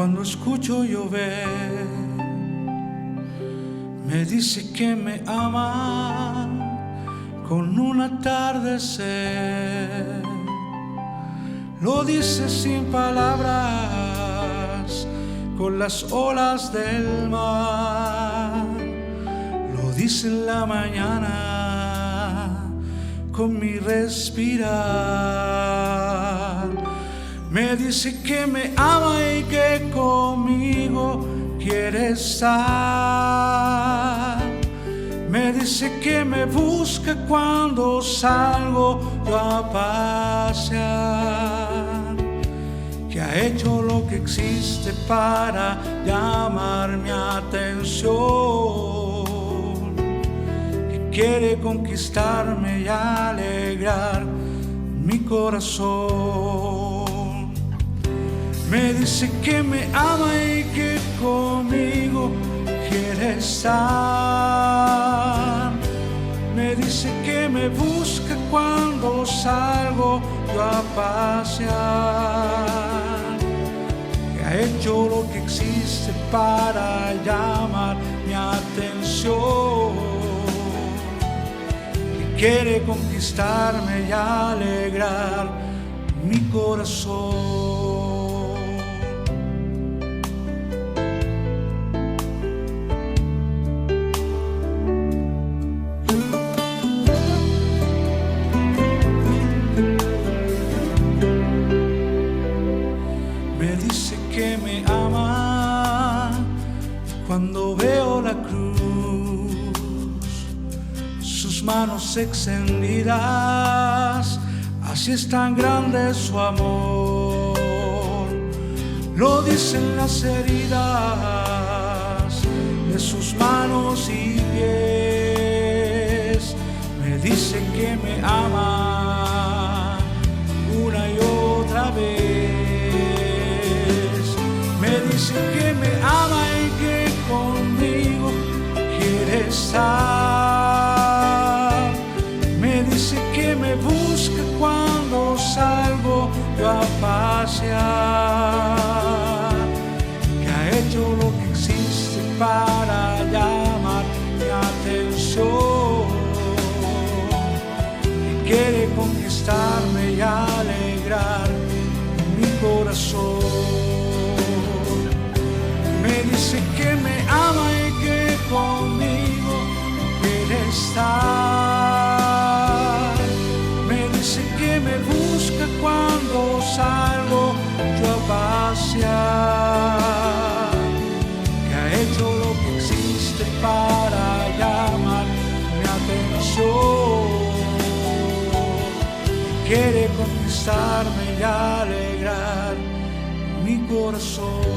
cuando escucho llover, me dice que me ama con un atardecer. Lo dice sin palabras, con las olas del mar. Lo dice en la mañana, con mi respirar. Me dice que me ama y que conmigo quiere estar. Me dice que me busca cuando salgo yo a pasear, que ha hecho lo que existe para llamar mi atención, que quiere conquistarme y alegrar mi corazón. Me dice que me ama y que conmigo quiere estar. Me dice que me busca cuando salgo yo a pasear, que ha hecho lo que existe para llamar mi atención, que quiere conquistarme y alegrar mi corazón. Cuando veo la cruz, sus manos extendidas, así es tan grande su amor. Lo dicen las heridas de sus manos y pies. Me dice que me ama una y otra vez. Me dice que me ama y que conmigo quiere estar. Me dice que me busca cuando salgo yo a pasear, que ha hecho lo que existe para llamar mi atención, que quiere conquistarme y alegrar mi corazón. Me dice que me ama y que conmigo quiere estar. Me dice que me busca cuando salgo yo a pasear, que ha hecho lo que existe para llamar mi atención, que quiere conquistarme y alegrar mi corazón.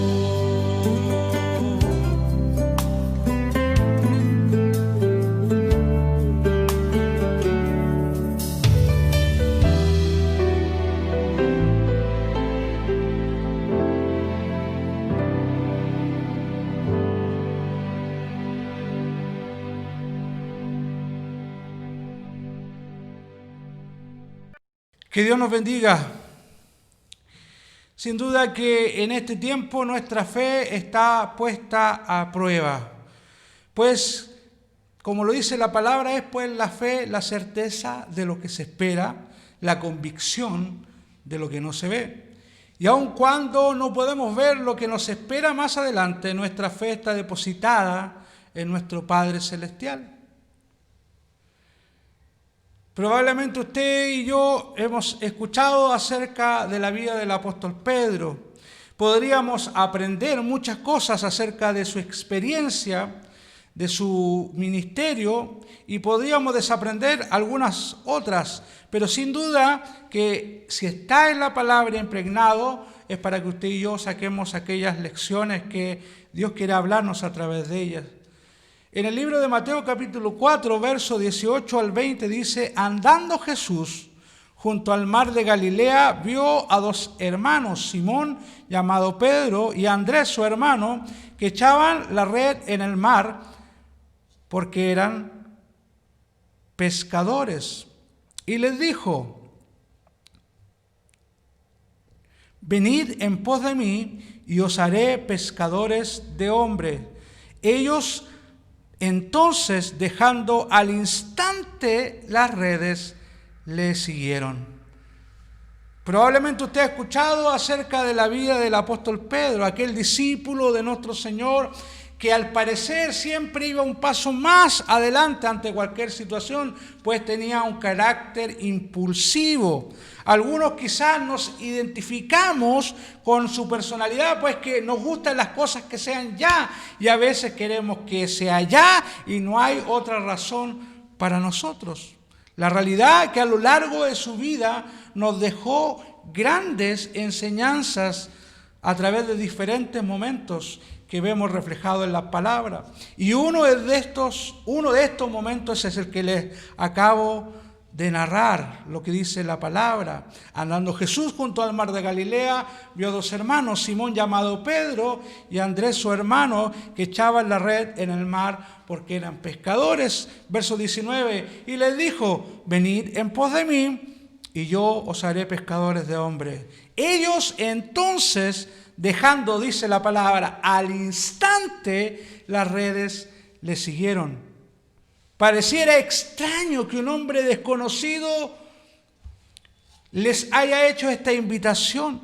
Que Dios nos bendiga. Sin duda que en este tiempo nuestra fe está puesta a prueba. Pues, como lo dice la palabra, es pues la fe, la certeza de lo que se espera, la convicción de lo que no se ve. Y aun cuando no podemos ver lo que nos espera más adelante, nuestra fe está depositada en nuestro Padre Celestial. Probablemente usted y yo hemos escuchado acerca de la vida del apóstol Pedro. Podríamos aprender muchas cosas acerca de su experiencia, de su ministerio, y podríamos desaprender algunas otras. Pero sin duda que si está en la palabra impregnado, es para que usted y yo saquemos aquellas lecciones que Dios quiere hablarnos a través de ellas. En el libro de Mateo capítulo 4, verso 18 al 20 dice: andando Jesús junto al mar de Galilea, vio a dos hermanos, Simón, llamado Pedro, y Andrés, su hermano, que echaban la red en el mar porque eran pescadores. Y les dijo: venid en pos de mí y os haré pescadores de hombres. Ellos entonces, dejando al instante las redes, le siguieron. Probablemente usted ha escuchado acerca de la vida del apóstol Pedro, aquel discípulo de nuestro Señor que al parecer siempre iba un paso más adelante ante cualquier situación, pues tenía un carácter impulsivo. Algunos quizás nos identificamos con su personalidad, pues que nos gustan las cosas que sean ya, y a veces queremos que sea ya y no hay otra razón para nosotros. La realidad es que a lo largo de su vida nos dejó grandes enseñanzas a través de diferentes momentos que vemos reflejado en la palabra. Y uno de estos momentos es el que les acabo de narrar, lo que dice la palabra. Andando Jesús junto al mar de Galilea, vio dos hermanos, Simón llamado Pedro y Andrés su hermano, que echaban la red en el mar porque eran pescadores. Verso 19, y les dijo, venid en pos de mí y yo os haré pescadores de hombres. Ellos entonces, dejando, dice la palabra, al instante las redes le siguieron. Pareciera extraño que un hombre desconocido les haya hecho esta invitación.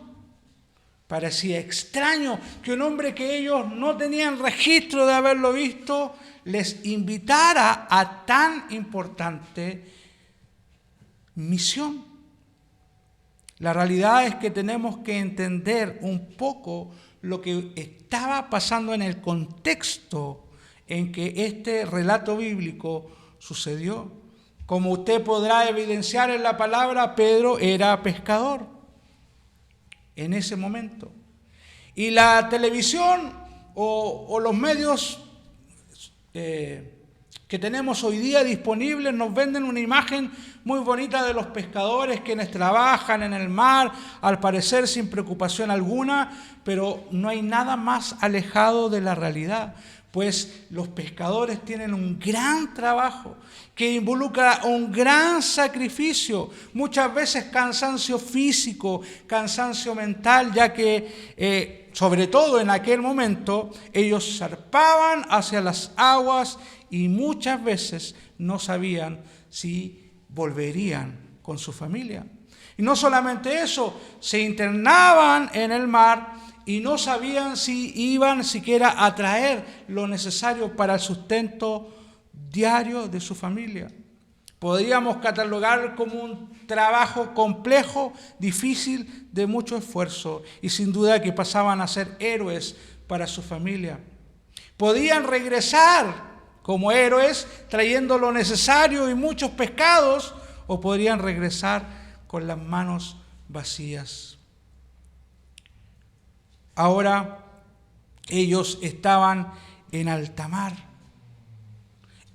Parecía extraño que un hombre que ellos no tenían registro de haberlo visto les invitara a tan importante misión. La realidad es que tenemos que entender un poco lo que estaba pasando en el contexto en que este relato bíblico sucedió. Como usted podrá evidenciar en la palabra, Pedro era pescador en ese momento. Y la televisión o los medios que tenemos hoy día disponibles nos venden una imagen muy bonita de los pescadores quienes trabajan en el mar, al parecer sin preocupación alguna, pero no hay nada más alejado de la realidad, pues los pescadores tienen un gran trabajo que involucra un gran sacrificio, muchas veces cansancio físico, cansancio mental, ya que sobre todo en aquel momento ellos zarpaban hacia las aguas y muchas veces no sabían si volverían con su familia. Y no solamente eso, se internaban en el mar y no sabían si iban siquiera a traer lo necesario para el sustento diario de su familia. Podríamos catalogar como un trabajo complejo, difícil, de mucho esfuerzo, y sin duda que pasaban a ser héroes para su familia. Podían regresar como héroes trayendo lo necesario y muchos pescados, o podrían regresar con las manos vacías. Ahora ellos estaban en alta mar.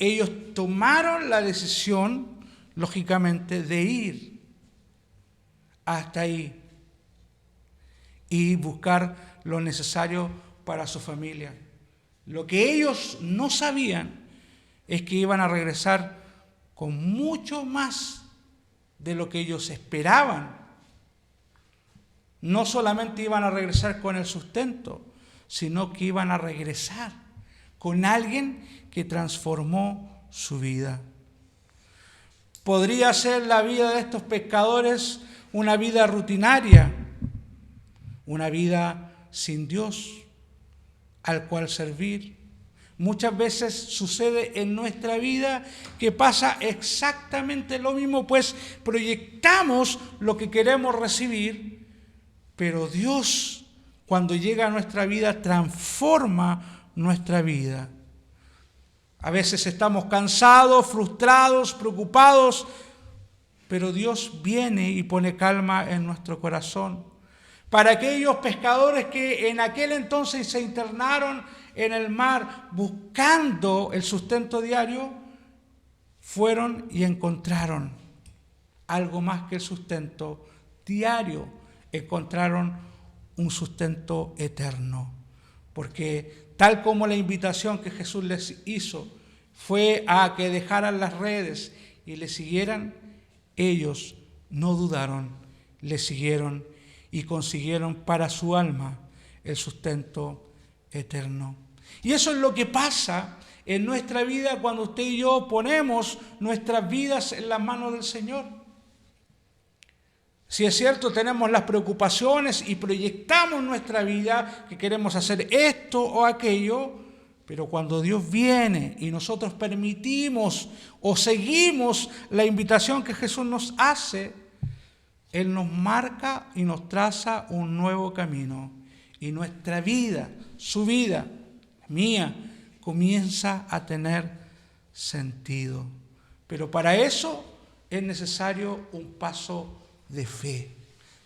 Ellos tomaron la decisión, lógicamente, de ir hasta ahí y buscar lo necesario para su familia. Lo que ellos no sabían es que iban a regresar con mucho más de lo que ellos esperaban. No solamente iban a regresar con el sustento, sino que iban a regresar con alguien que transformó su vida. Podría ser la vida de estos pescadores una vida rutinaria, una vida sin Dios al cual servir. Muchas veces sucede en nuestra vida que pasa exactamente lo mismo, pues proyectamos lo que queremos recibir, pero Dios, cuando llega a nuestra vida, transforma nuestra vida. A veces estamos cansados, frustrados, preocupados, pero Dios viene y pone calma en nuestro corazón. Para aquellos pescadores que en aquel entonces se internaron en el mar buscando el sustento diario, fueron y encontraron algo más que el sustento diario. Encontraron un sustento eterno. Porque tal como la invitación que Jesús les hizo fue a que dejaran las redes y le siguieran, ellos no dudaron, le siguieron. y consiguieron para su alma el sustento eterno. Y eso es lo que pasa en nuestra vida cuando usted y yo ponemos nuestras vidas en las manos del Señor. Si es cierto, tenemos las preocupaciones y proyectamos nuestra vida, que queremos hacer esto o aquello, pero cuando Dios viene y nosotros permitimos o seguimos la invitación que Jesús nos hace, Él nos marca y nos traza un nuevo camino. Y nuestra vida, su vida, mía, comienza a tener sentido. Pero para eso es necesario un paso de fe.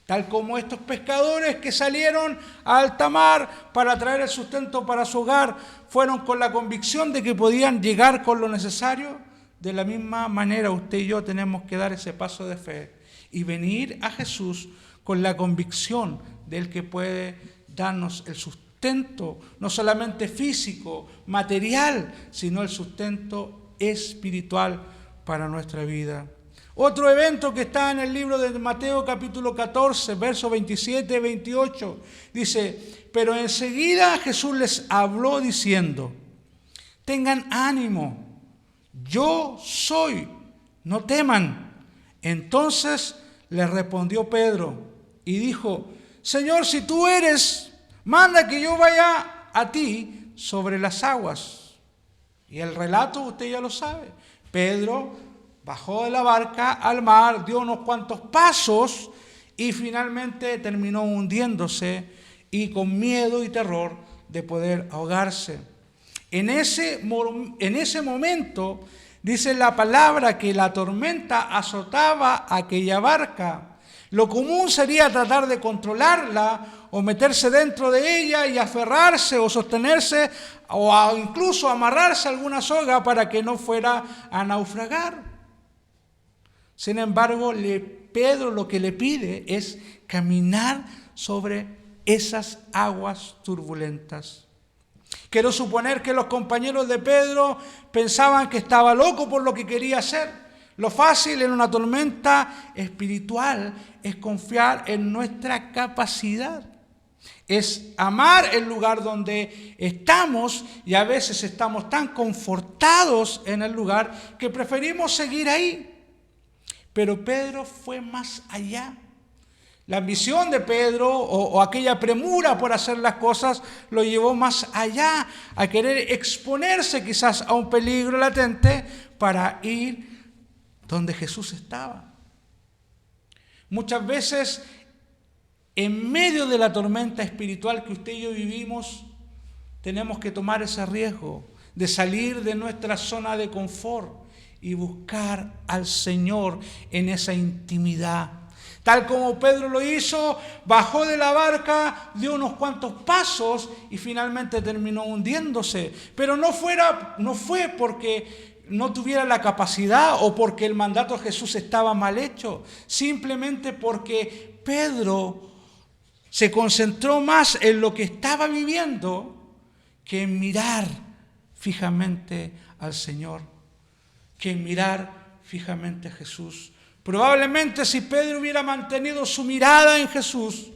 Tal como estos pescadores que salieron a alta mar para traer el sustento para su hogar, fueron con la convicción de que podían llegar con lo necesario, de la misma manera usted y yo tenemos que dar ese paso de fe y venir a Jesús con la convicción del que puede darnos el sustento, no solamente físico, material, sino el sustento espiritual para nuestra vida. Otro evento que está en el libro de Mateo capítulo 14, versos 27 y 28, dice: pero enseguida Jesús les habló diciendo: tengan ánimo, yo soy, no teman. Entonces le respondió Pedro y dijo: Señor, si tú eres, manda que yo vaya a ti sobre las aguas. Y el relato usted ya lo sabe. Pedro bajó de la barca al mar, dio unos cuantos pasos y finalmente terminó hundiéndose y con miedo y terror de poder ahogarse. En ese momento dice la palabra que la tormenta azotaba aquella barca. Lo común sería tratar de controlarla o meterse dentro de ella y aferrarse o sostenerse o incluso amarrarse a alguna soga para que no fuera a naufragar. Sin embargo, Pedro lo que le pide es caminar sobre esas aguas turbulentas. Quiero suponer que los compañeros de Pedro pensaban que estaba loco por lo que quería hacer. Lo fácil en una tormenta espiritual es confiar en nuestra capacidad. Es amar el lugar donde estamos y a veces estamos tan confortados en el lugar que preferimos seguir ahí. Pero Pedro fue más allá. La ambición de Pedro o aquella premura por hacer las cosas lo llevó más allá, a querer exponerse quizás a un peligro latente para ir donde Jesús estaba. Muchas veces, en medio de la tormenta espiritual que usted y yo vivimos, tenemos que tomar ese riesgo de salir de nuestra zona de confort y buscar al Señor en esa intimidad. Tal como Pedro lo hizo, bajó de la barca, dio unos cuantos pasos y finalmente terminó hundiéndose. Pero no fue porque no tuviera la capacidad o porque el mandato de Jesús estaba mal hecho, simplemente porque Pedro se concentró más en lo que estaba viviendo que en mirar fijamente al Señor, que en mirar fijamente a Jesús. Probablemente si Pedro hubiera mantenido su mirada en Jesús,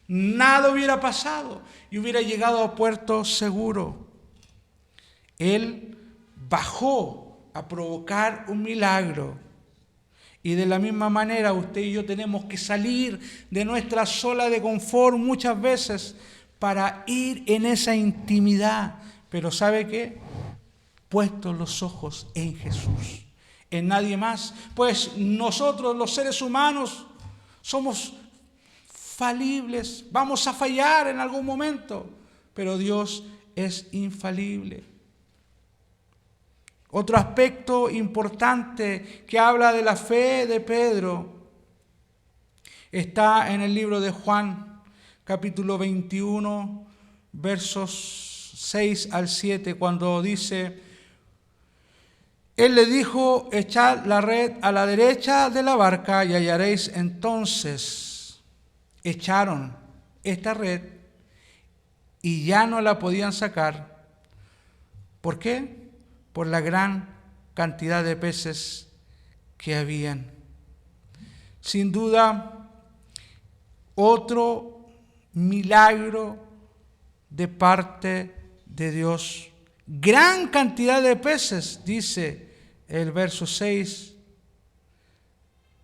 nada hubiera pasado y hubiera llegado a puerto seguro. Él bajó a provocar un milagro. Y de la misma manera usted y yo tenemos que salir de nuestra zona de confort muchas veces para ir en esa intimidad. Pero ¿sabe qué? Puestos los ojos en Jesús, en nadie más. Pues nosotros los seres humanos somos falibles, vamos a fallar en algún momento, pero Dios es infalible. Otro aspecto importante que habla de la fe de Pedro está en el libro de Juan, capítulo 21, versos 6 al 7, cuando dice: Él le dijo: echad la red a la derecha de la barca y hallaréis. Entonces echaron esta red y ya no la podían sacar. ¿Por qué? Por la gran cantidad de peces que habían. Sin duda, otro milagro de parte de Dios. Gran cantidad de peces, dice el verso 6.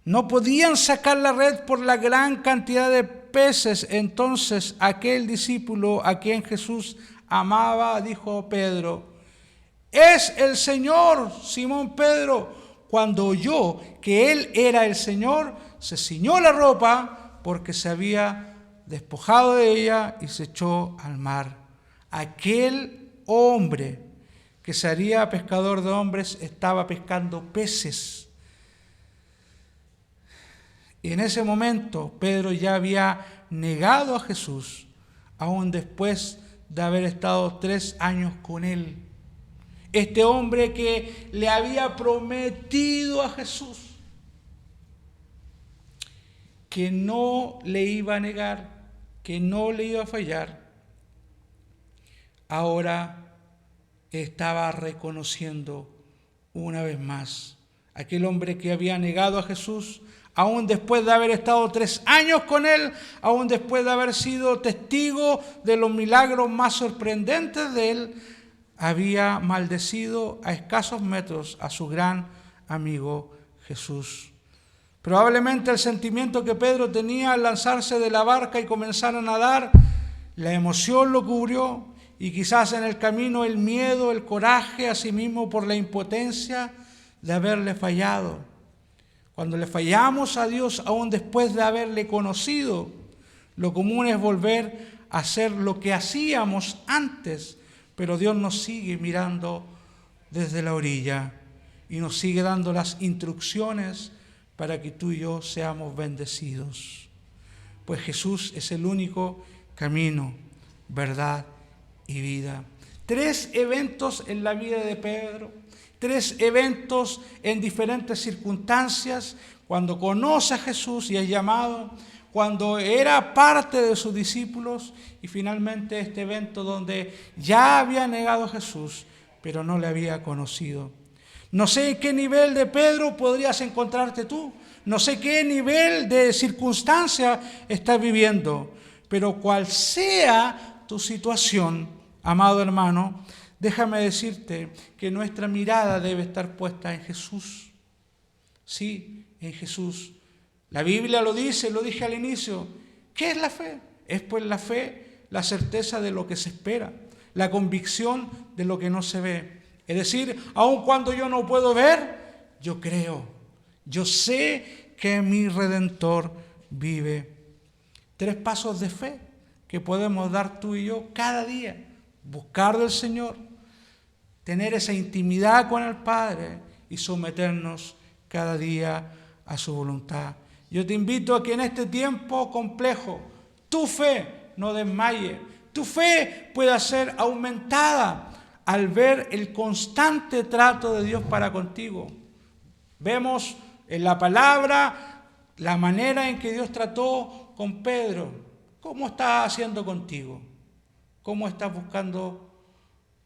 No podían sacar la red por la gran cantidad de peces. Entonces aquel discípulo a quien Jesús amaba dijo a Pedro: es el Señor. Simón Pedro, cuando oyó que él era el Señor, se ciñó la ropa porque se había despojado de ella y se echó al mar. Aquel hombre que se haría pescador de hombres estaba pescando peces. Y en ese momento Pedro ya había negado a Jesús, aún después de haber estado 3 años con él. Este hombre que le había prometido a Jesús que no le iba a negar, que no le iba a fallar, ahora estaba reconociendo una vez más. Aquel hombre que había negado a Jesús, aún después de haber estado 3 años con él, aún después de haber sido testigo de los milagros más sorprendentes de él, había maldecido a escasos metros a su gran amigo Jesús. Probablemente el sentimiento que Pedro tenía al lanzarse de la barca y comenzar a nadar, la emoción lo cubrió, y quizás en el camino el miedo, el coraje, asimismo por la impotencia de haberle fallado. Cuando le fallamos a Dios, aún después de haberle conocido, lo común es volver a hacer lo que hacíamos antes, pero Dios nos sigue mirando desde la orilla y nos sigue dando las instrucciones para que tú y yo seamos bendecidos. Pues Jesús es el único camino, verdad y vida. 3 eventos en la vida de Pedro, 3 eventos en diferentes circunstancias: cuando conoce a Jesús y es llamado, cuando era parte de sus discípulos, y finalmente este evento donde ya había negado a Jesús, pero no le había conocido. No sé en qué nivel de Pedro podrías encontrarte tú, no sé qué nivel de circunstancia estás viviendo, pero cual sea tu situación, amado hermano, déjame decirte que nuestra mirada debe estar puesta en Jesús. Sí, en Jesús. La Biblia lo dice, lo dije al inicio. ¿Qué es la fe? Es pues la fe, la certeza de lo que se espera, la convicción de lo que no se ve. Es decir, aun cuando yo no puedo ver, yo creo. Yo sé que mi Redentor vive. 3 pasos de fe que podemos dar tú y yo cada día. Buscar del Señor, tener esa intimidad con el Padre y someternos cada día a su voluntad. Yo te invito a que en este tiempo complejo tu fe no desmaye, tu fe pueda ser aumentada al ver el constante trato de Dios para contigo. Vemos en la palabra la manera en que Dios trató con Pedro. ¿Cómo está haciendo contigo? ¿Cómo estás buscando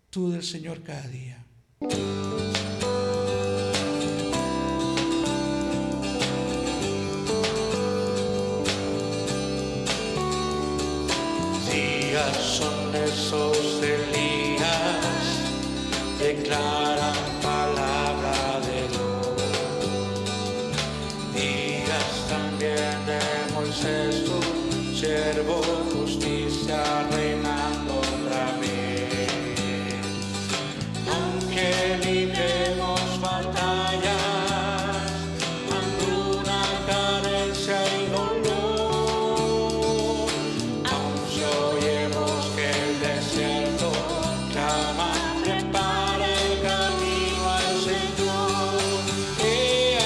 tú del Señor cada día? Días son esos de Elías, declaran palabra de Dios. Días también de Moisés, tu siervo, justicia reinando otra vez. Aunque libremos batallas, hambruna, carencia y dolor, aún si oyemos que el desierto clama, prepara el camino al Señor. He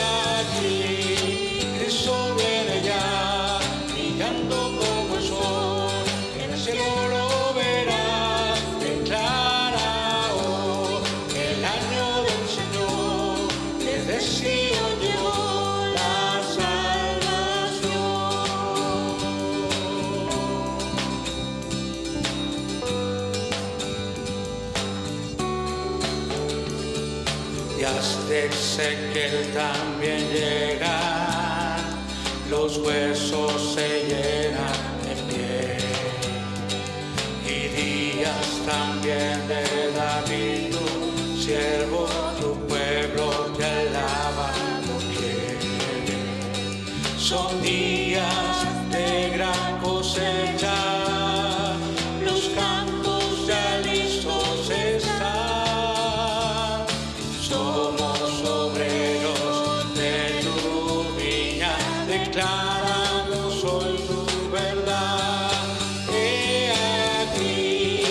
aquí, Cristo viene ya, brillando como el sol, en el cielo lo verás, declara hoy el año del Señor, desde Sion llegó la salvación. Días de Ezequiel también llegan, los huesos se llenan de pie. Y días también de David, tu siervo, tu pueblo te alaba, no quiere. Son días de gran cosecha, los campos ya listos están. Somos obreros de tu viña, declaramos hoy tu verdad. He aquí,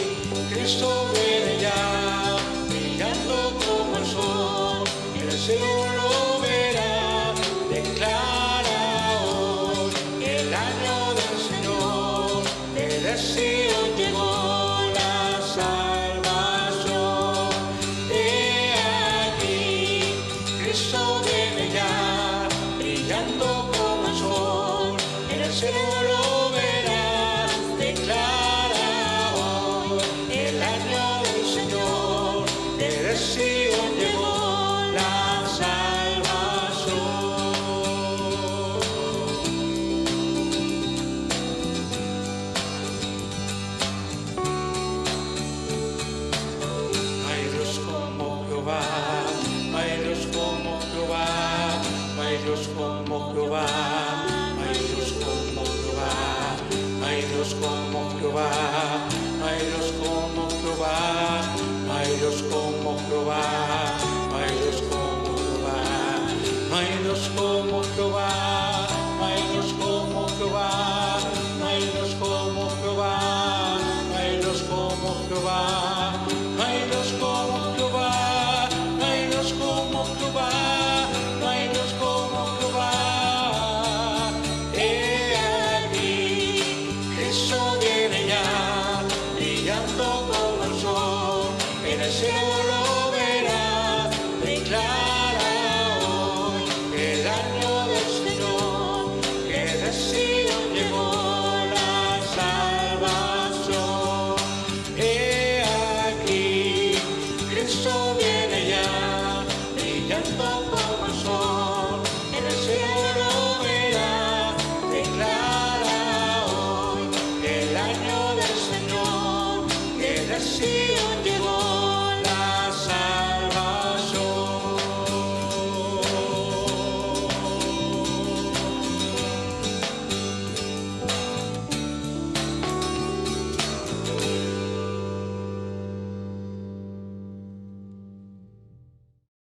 Cristo viene ya, brillando como el sol, el cielo lo verá. Declara hoy el año del Señor, el Sion llegó la salvación. He aquí, Cristo viene ya, brillando como el sol, el cielo lo verá. Declara hoy el año del Señor, el Sion llegó la salvación. Hay Dios como Jehová, hay Dios como Jehová, hay Dios como Jehová, hay Dios como Jehová, hay Dios como Jehová, hay Dios como Jehová, hay Dios como Jehová, hay Dios como Jehová, hay Dios como Jehová, hay Dios como Jehová, hay Dios como Jehová, hay Dios como Jehová, hay Dios como Jehová, hay Dios como Jehová, hay Dios como Jehová. He aquí, Cristo viene ya, brillando como el sol, en el cielo lo verá. Declara hoy el año del Señor, que de Sion llegó la salvación. He aquí, Cristo viene ya, brillando como el sol, en el cielo lo verá. Declara hoy el año del Señor, que de Sion llegó